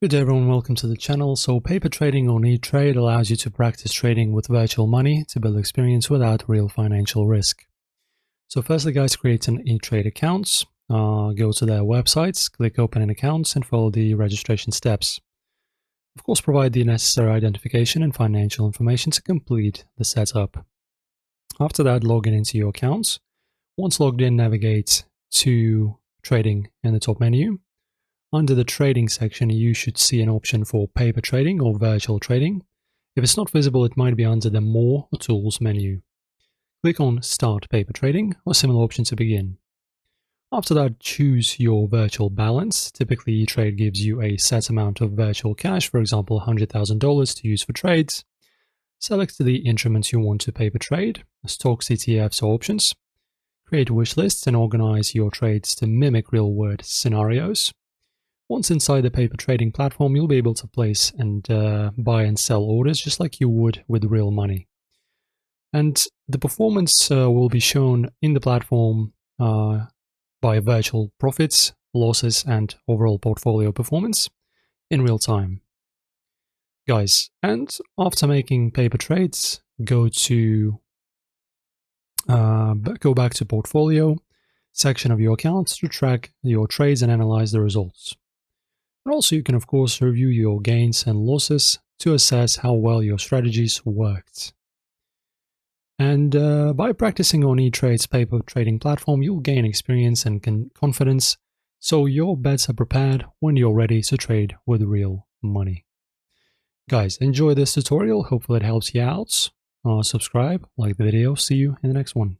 Good day everyone, welcome to the channel. So paper trading on Etrade allows you to practice trading with virtual money to build experience without real financial risk. So firstly guys, create an Etrade account, go to their websites, click open an account and follow the registration steps. Of course, provide the necessary identification and financial information to complete the setup. After that, log in into your account. Once logged in, navigate to trading in the top menu. Under the trading section, you should see an option for paper trading or virtual trading. If it's not visible, it might be under the More or Tools menu. Click on Start Paper Trading or similar option to begin. After that, choose your virtual balance. Typically, Etrade gives you a set amount of virtual cash, for example, $100,000 to use for trades. Select the instruments you want to paper trade, stocks, ETFs, or options. Create wish lists and organize your trades to mimic real-world scenarios. Once inside the paper trading platform, you'll be able to place and buy and sell orders just like you would with real money. And the performance will be shown in the platform by virtual profits, losses, and overall portfolio performance in real time. Guys, and after making paper trades, go back to portfolio section of your account to track your trades and analyze the results. And also you can of course review your gains and losses to assess how well your strategies worked. And by practicing on Etrade's paper trading platform, you'll gain experience and confidence, so your bets are prepared when you're ready to trade with real money. Guys, enjoy this tutorial, hopefully it helps you out. Subscribe, like the video, see you in the next one.